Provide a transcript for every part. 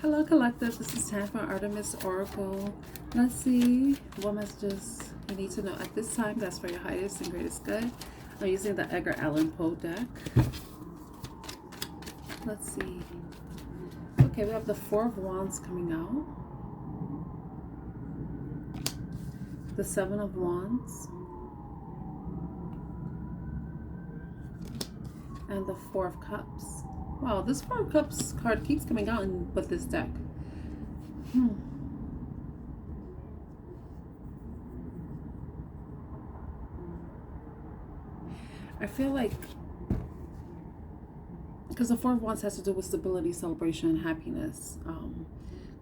Hello, collective. This is Tam from Artemis Oracle. Let's see what messages you need to know at this time. That's for your highest and greatest good. I'm using the Edgar Allan Poe deck. Let's see. Okay, we have the Four of Wands coming out. The Seven of Wands. And the Four of Cups. Wow, this Four of Cups card keeps coming out with this deck. I feel like, because the Four of Wands has to do with stability, celebration, and happiness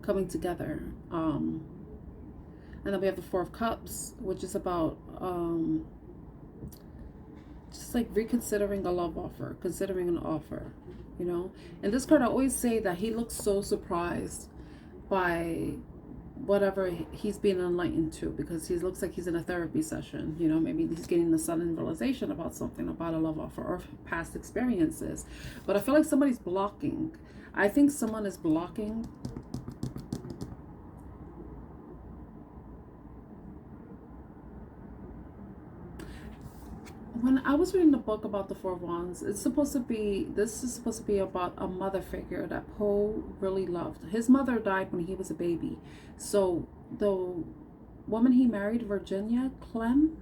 coming together. And then we have the Four of Cups, which is about just like reconsidering a love offer, considering an offer, you know. And this card, I always say that he looks so surprised by whatever he's being enlightened to, because he looks like he's in a therapy session, you know. Maybe he's getting the sudden realization about something, about a love offer or past experiences. But I feel like somebody's blocking. I think someone is blocking. When I was reading the book about the Four of Wands, this is supposed to be about a mother figure that Poe really loved. His mother died when he was a baby. So the woman he married, Virginia Clem,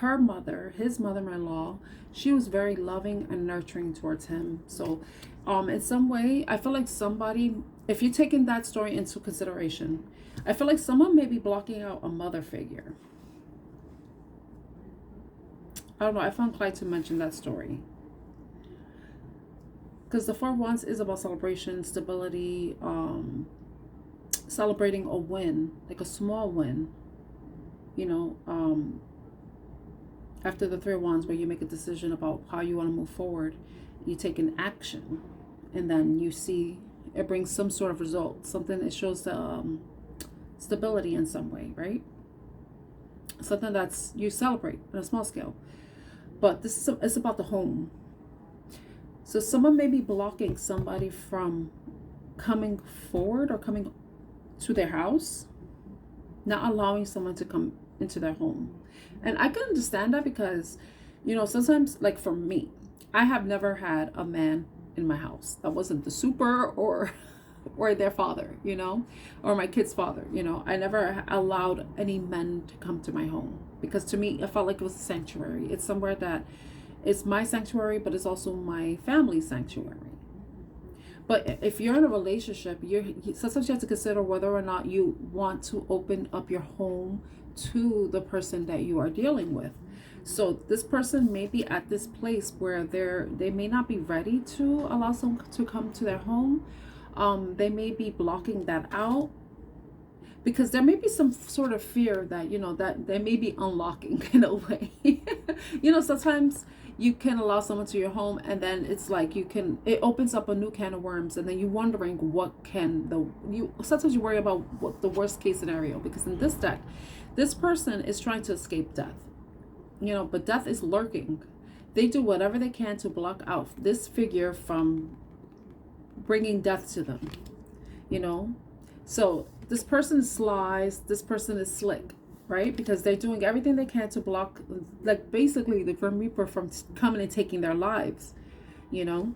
her mother, his mother-in-law, she was very loving and nurturing towards him. So in some way, I feel like somebody, if you're taking that story into consideration, I feel like someone may be blocking out a mother figure. I don't know, I felt inclined to mention that story. Because the Four of Wands is about celebration, stability, celebrating a win, like a small win. You know, after the Three of Wands, where you make a decision about how you want to move forward, you take an action, and then you see it brings some sort of result. Something that shows the stability in some way, right? Something that's you celebrate on a small scale. But this is it's about the home. So someone may be blocking somebody from coming forward or coming to their house, not allowing someone to come into their home. And I can understand that because, you know, sometimes, like for me, I have never had a man in my house that wasn't the super or their father, you know, or my kid's father, you know. I never allowed any men to come to my home, because to me, it felt like it was a sanctuary. It's somewhere that it's my sanctuary, but it's also my family's sanctuary. But if you're in a relationship, sometimes you have to consider whether or not you want to open up your home to the person that you are dealing with. So this person may be at this place where they may not be ready to allow someone to come to their home. They may be blocking that out because there may be some sort of fear that, you know, that they may be unlocking in a way. You know, sometimes you can allow someone to your home, and then it's like it opens up a new can of worms, and then you're wondering sometimes you worry about what the worst case scenario, because in this deck, this person is trying to escape death, you know, but death is lurking. They do whatever they can to block out this figure from bringing death to them, you know. So this person is sly, this person is slick, right? Because they're doing everything they can to block, like, basically the Grim Reaper from coming and taking their lives, you know.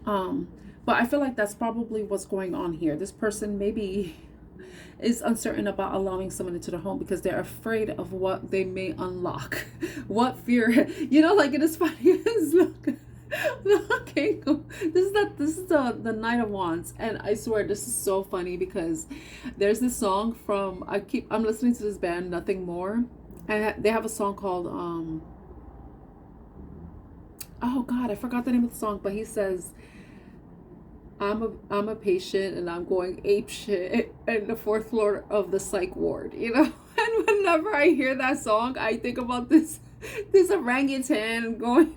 But I feel like that's probably what's going on here. This person maybe is uncertain about allowing someone into their home because they're afraid of what they may unlock. What fear, you know, like, it is funny. Okay, this is the Knight of Wands, and I swear this is so funny because there's this song from I'm listening to this band Nothing More, and they have a song called oh god, I forgot the name of the song, but he says, I'm a patient and I'm going ape shit in the fourth floor of the psych ward, you know. And whenever I hear that song, I think about this orangutan going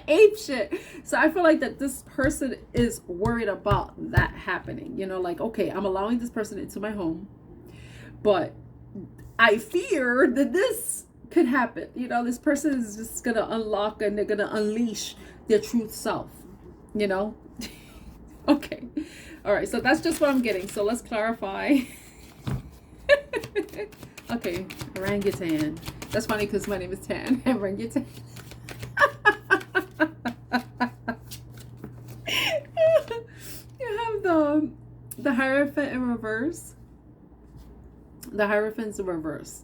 ape shit. So I feel like that this person is worried about that happening, you know, like, okay, I'm allowing this person into my home, but I fear that this could happen, you know. This person is just gonna unlock and they're gonna unleash their true self, you know. Okay, All right, so that's just what I'm getting. So let's clarify. Okay, orangutan. That's funny because my name is Tan. Orangutan. You have the Hierophant in reverse. The Hierophant's in reverse.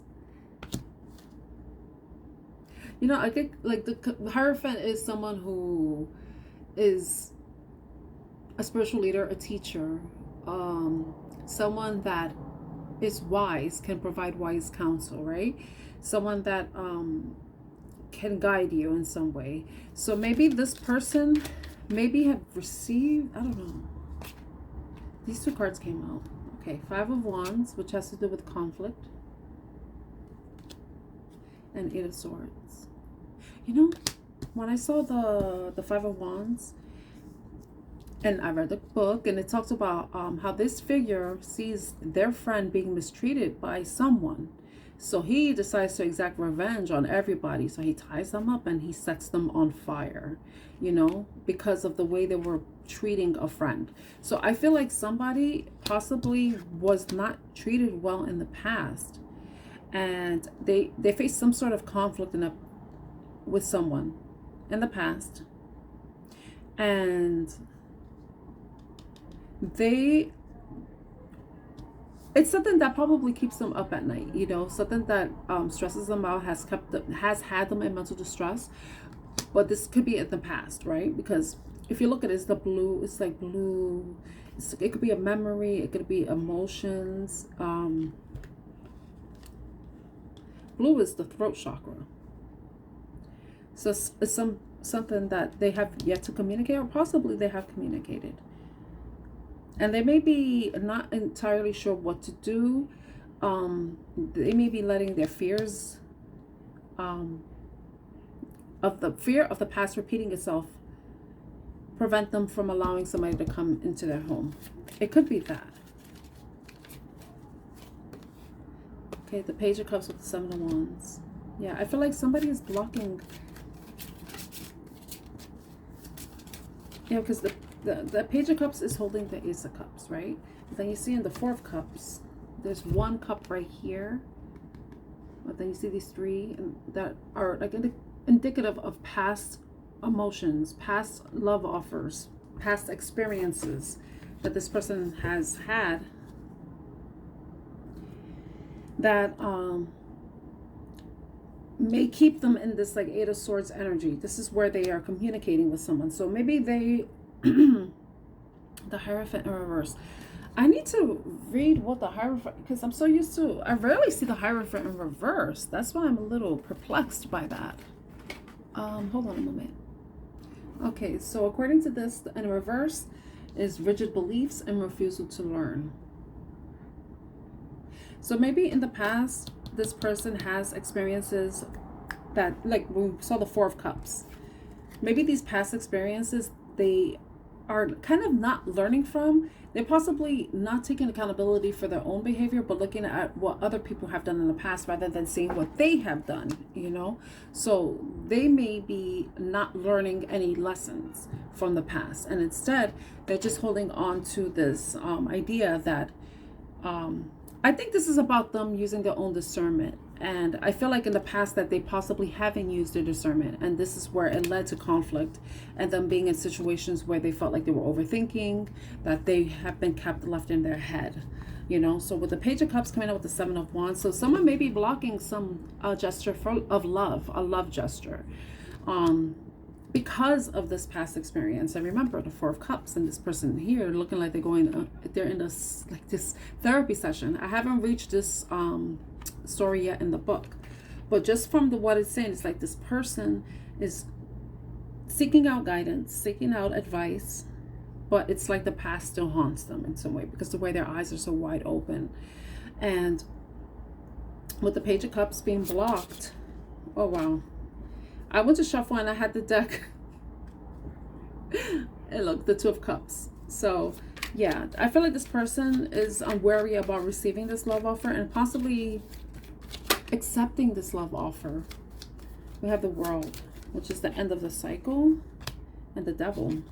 You know, I think like the Hierophant is someone who is a spiritual leader, a teacher, someone that is wise, can provide wise counsel, right? Someone that can guide you in some way. So maybe this person maybe have received, I don't know. These two cards came out. Okay, Five of Wands, which has to do with conflict, and Eight of Swords. You know, when I saw the Five of Wands, and I read the book, and it talks about how this figure sees their friend being mistreated by someone. So he decides to exact revenge on everybody. So he ties them up and he sets them on fire, you know, because of the way they were treating a friend. So I feel like somebody possibly was not treated well in the past. And they faced some sort of conflict with someone in the past. And it's something that probably keeps them up at night, you know, something that stresses them out, has had them in mental distress. But this could be in the past, right? Because if you look at it, it's the blue, it's like blue. It could be a memory, it could be emotions. Blue is the throat chakra. So it's something that they have yet to communicate, or possibly they have communicated. And they may be not entirely sure what to do. They may be letting their fears of the fear of the past repeating itself prevent them from allowing somebody to come into their home. It could be that. Okay, the Page of Cups with the Seven of Wands. Yeah, I feel like somebody is blocking. Yeah, because the Page of Cups is holding the Ace of Cups, right? But then you see in the Four of Cups, there's one cup right here. But then you see these three that are like indicative of past emotions, past love offers, past experiences that this person has had that may keep them in this like Eight of Swords energy. This is where they are communicating with someone. So maybe they the Hierophant in reverse. I need to read what the Hierophant, because I'm so used to, I rarely see the Hierophant in reverse. That's why I'm a little perplexed by that. Hold on a moment. Okay, so according to this, in reverse is rigid beliefs and refusal to learn. So maybe in the past, this person has experiences that, like we saw the Four of Cups. Maybe these past experiences, they are kind of not learning from. They're possibly not taking accountability for their own behavior, but looking at what other people have done in the past rather than seeing what they have done, you know? So they may be not learning any lessons from the past. And instead, they're just holding on to this idea that, I think this is about them using their own discernment. And I feel like in the past that they possibly haven't used their discernment. And this is where it led to conflict and them being in situations where they felt like they were overthinking, that they have been kept left in their head, you know. So with the Page of Cups coming out with the Seven of Wands, so someone may be blocking some gesture of love, a love gesture, because of this past experience. And remember the Four of Cups and this person here looking like they're in this like this therapy session. I haven't reached this story yet in the book, but just from what it's saying, it's like this person is seeking out guidance, seeking out advice, but it's like the past still haunts them in some way because the way their eyes are so wide open. And with the Page of Cups being blocked, oh wow, I went to shuffle and I had the deck and look, the Two of Cups. So yeah, I feel like this person is wary about receiving this love offer and possibly accepting this love offer. We have the World, which is the end of the cycle, and the Devil.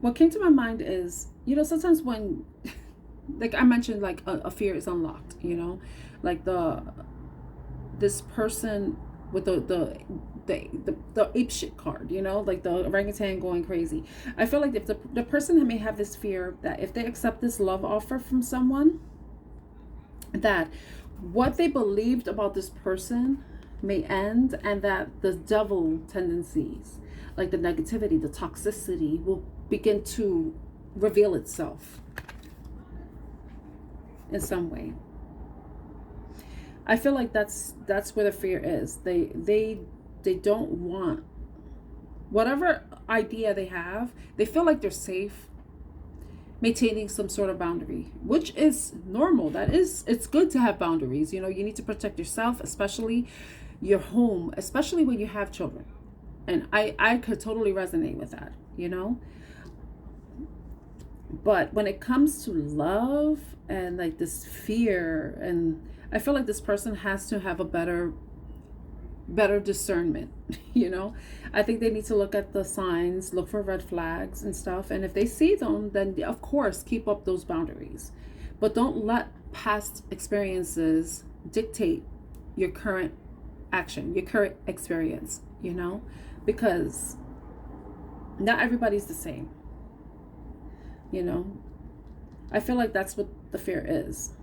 what came to my mind is, you know, sometimes when, like I mentioned, like a fear is unlocked, you know, like this person with the ape shit card, you know, like the orangutan going crazy. I feel like if the person may have this fear that if they accept this love offer from someone, that what they believed about this person may end, and that the devil tendencies, like the negativity, the toxicity, will begin to reveal itself in some way. I feel like that's where the fear is. They don't want whatever idea they have. They feel like they're safe maintaining some sort of boundary, which is normal. It's good to have boundaries. You know, you need to protect yourself, especially your home, especially when you have children. And I could totally resonate with that, you know. But when it comes to love and like this fear, and I feel like this person has to have a better discernment, you know. I think they need to look at the signs, look for red flags and stuff, and if they see them, then of course keep up those boundaries, but don't let past experiences dictate your current action, your current experience, you know, because not everybody's the same, you know. I feel like that's what the fear is,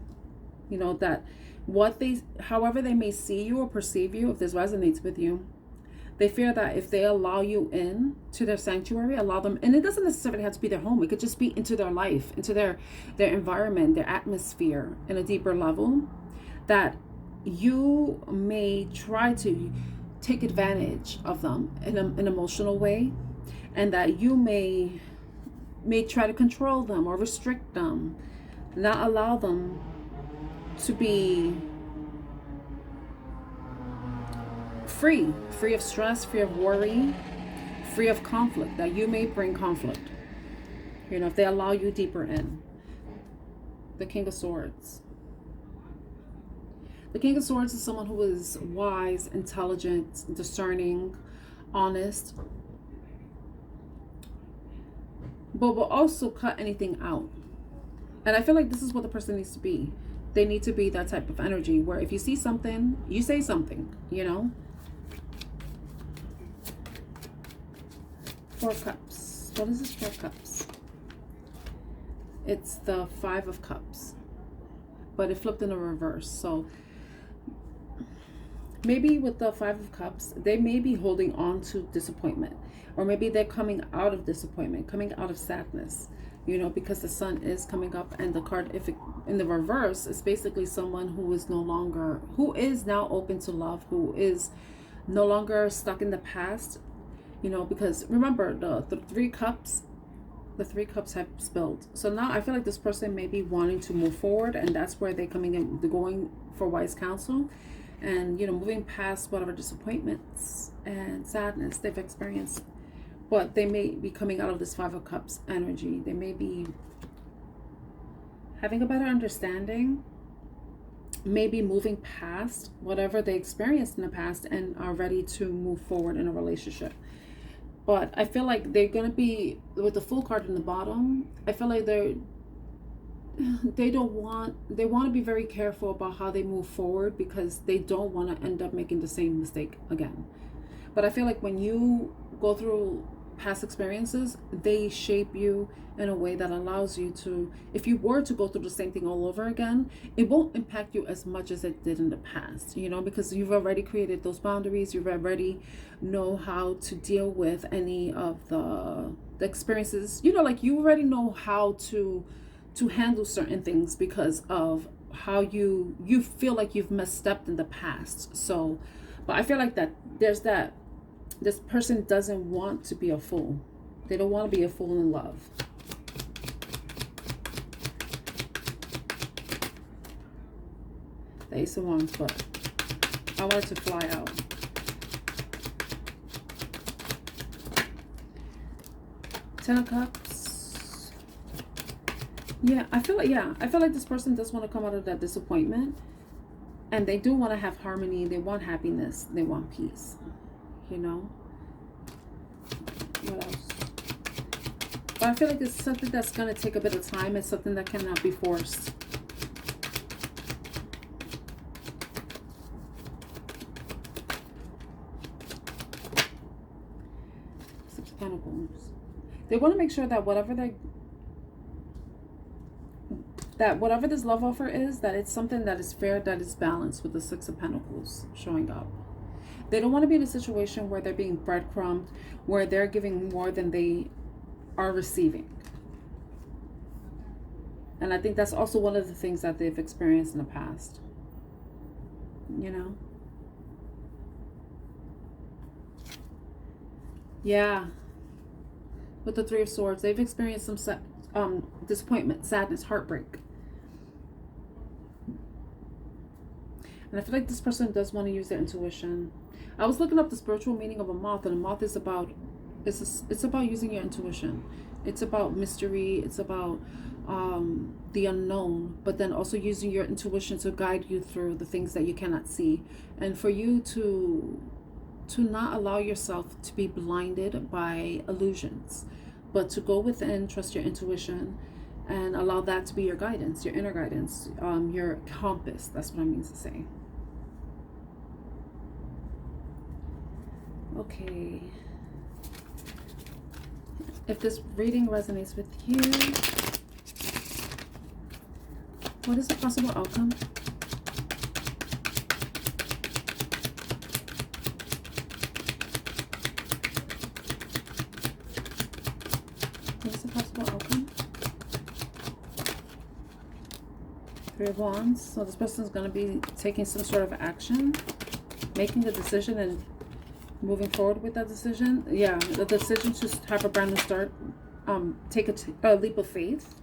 you know, that however they may see you or perceive you, if this resonates with you, they fear that if they allow you in to their sanctuary, allow them, and it doesn't necessarily have to be their home, it could just be into their life, into their environment, their atmosphere in a deeper level, that you may try to take advantage of them in an emotional way, and that you may try to control them or restrict them, not allow them to be free of stress, free of worry, free of conflict, that you may bring conflict, you know, if they allow you deeper in. The King of Swords. The King of Swords is someone who is wise, intelligent, discerning, honest, but will also cut anything out. And I feel like this is what the person needs to be. They need to be that type of energy where if you see something, you say something, you know. 4 Cups. What is this 4 Cups? It's the 5 of Cups, but it flipped in a reverse. So maybe with the 5 of Cups, they may be holding on to disappointment, or maybe they're coming out of disappointment, coming out of sadness, you know, because the sun is coming up, and the card, if it in the reverse, is basically someone who is now open to love, who is no longer stuck in the past, you know, because remember the 3 cups, the 3 cups have spilled. So now I feel like this person may be wanting to move forward, and that's where they're coming in, they're going for wise counsel, and, you know, moving past whatever disappointments and sadness they've experienced. But they may be coming out of this 5 of Cups energy. They may be having a better understanding, maybe moving past whatever they experienced in the past and are ready to move forward in a relationship. But I feel like they're going to be, with the Fool card in the bottom, I feel like they want to be very careful about how they move forward, because they don't want to end up making the same mistake again. But I feel like when you go through past experiences, they shape you in a way that allows you to, if you were to go through the same thing all over again, it won't impact you as much as it did in the past, you know, because you've already created those boundaries. You've already know how to deal with any of the experiences, you know, like you already know how to handle certain things because of how you feel like you've messed up in the past. So, but I feel like that there's that this person doesn't want to be a fool. They don't want to be a fool in love. The Ace of Wands, but I want it to fly out. Ten of Cups. Yeah, I feel like this person does want to come out of that disappointment, and they do want to have harmony. They want happiness. They want peace. You know, what else? But I feel like it's something that's going to take a bit of time. It's something that cannot be forced. Six of Pentacles. They want to make sure that whatever this love offer is, that it's something that is fair, that is balanced, with the Six of Pentacles showing up. They don't want to be in a situation where they're being breadcrumbed, where they're giving more than they are receiving. And I think that's also one of the things that they've experienced in the past. You know? Yeah. With the Three of Swords, they've experienced some disappointment, sadness, heartbreak. And I feel like this person does want to use their intuition. I was looking up the spiritual meaning of a moth, and a moth is about, it's about using your intuition. It's about mystery. It's about the unknown, but then also using your intuition to guide you through the things that you cannot see, and for you to not allow yourself to be blinded by illusions, but to go within, trust your intuition, and allow that to be your guidance, your inner guidance, your compass. That's what I mean to say. Okay. If this reading resonates with you, what is the possible outcome? What is the possible outcome? Three of Wands. So this person is going to be taking some sort of action, making a decision, and moving forward with that decision. Yeah, the decision to have a brand new start. Take a leap of faith.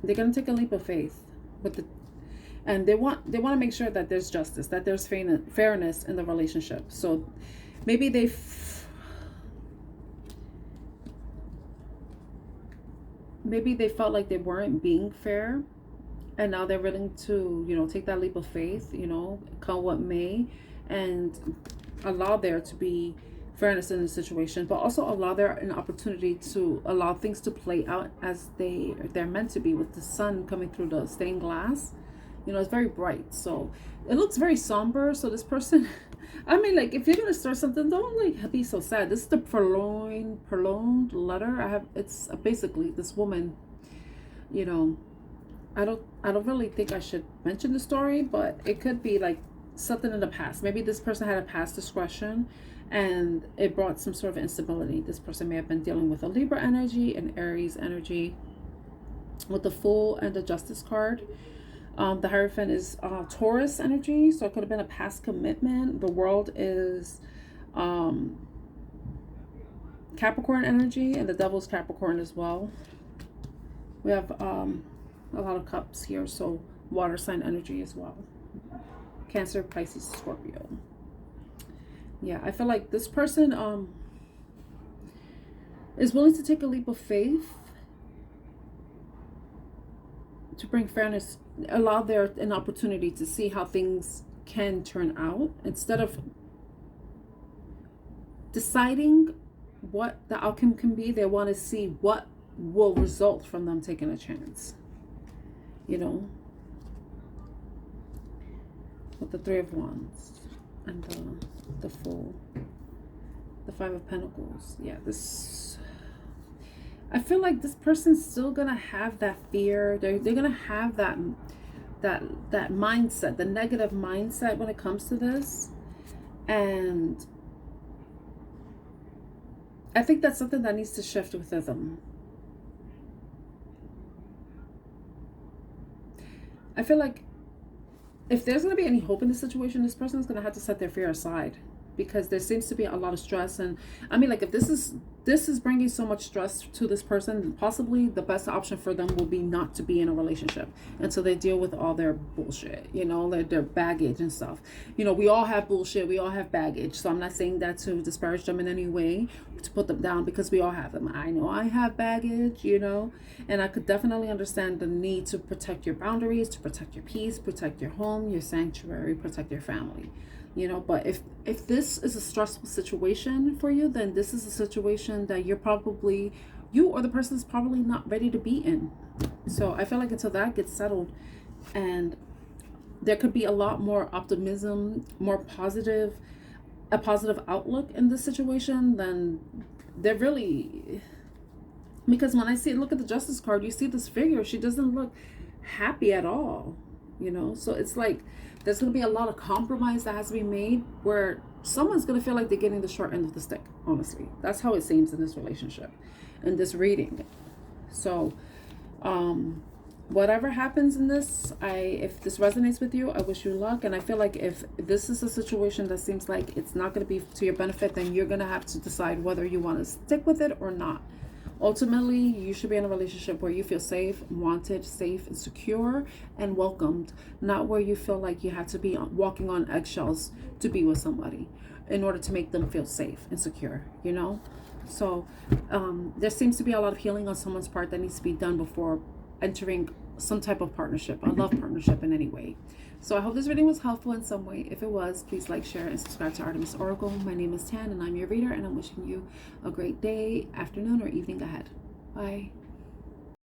They're going to take a leap of faith and they want to make sure that there's justice, that there's fairness in the relationship. So maybe they felt like they weren't being fair, and now they're willing to, you know, take that leap of faith, you know, come what may, and allow there to be fairness in the situation, but also allow there an opportunity to allow things to play out as they're meant to be, with the sun coming through the stained glass. You know, it's very bright, so it looks very somber. So this person, I mean, like, if you're gonna start something, don't like be so sad. This is the prolonged letter. It's basically this woman, you know, I don't really think I should mention the story, but it could be like something in the past. Maybe this person had a past discretion and it brought some sort of instability. This person may have been dealing with a Libra energy, an Aries energy, with the Fool and the Justice card. The Hierophant is Taurus energy, so it could have been a past commitment. The World is Capricorn energy, and the Devil's Capricorn as well. We have a lot of cups here, so water sign energy as well. Cancer, Pisces, Scorpio. Yeah, I feel like this person is willing to take a leap of faith to bring fairness, allow there an opportunity to see how things can turn out, instead of deciding what the outcome can be. They want to see what will result from them taking a chance, you know, with the Three of Wands and the Fool, the Five of Pentacles. Yeah, I feel like this person's still gonna have that fear. They're gonna have that mindset, the negative mindset when it comes to this, and I think that's something that needs to shift within them. I feel like if there's going to be any hope in this situation, this person is going to have to set their fear aside, because there seems to be a lot of stress. And I mean, like, if this is bringing so much stress to this person, possibly the best option for them will be not to be in a relationship until they deal with all their bullshit, you know, their baggage and stuff. You know, we all have bullshit, we all have baggage, so I'm not saying that to disparage them in any way, to put them down, because we all have them. I know I have baggage, you know, and I could definitely understand the need to protect your boundaries, to protect your peace, protect your home, your sanctuary, protect your family. you know. But if this is a stressful situation for you, then this is a situation that you or the person is probably not ready to be in. So I feel like until that gets settled, and there could be a lot more optimism, more a positive outlook in this situation, then they're really, because when I look at the Justice card, you see this figure, she doesn't look happy at all, you know. So it's like there's going to be a lot of compromise that has to be made, where someone's going to feel like they're getting the short end of the stick. Honestly, that's how it seems in this relationship, in this reading. So whatever happens in this, if this resonates with you, I wish you luck. And I feel like if this is a situation that seems like it's not going to be to your benefit, then you're going to have to decide whether you want to stick with it or not. Ultimately, you should be in a relationship where you feel safe, wanted, safe, and secure, and welcomed, not where you feel like you have to be walking on eggshells to be with somebody in order to make them feel safe and secure, you know? So there seems to be a lot of healing on someone's part that needs to be done before entering some type of partnership, a love partnership in any way. So I hope this reading was helpful in some way. If it was, please like, share, and subscribe to Artemis Oracle. My name is Tan, and I'm your reader, and I'm wishing you a great day, afternoon, or evening ahead. Bye.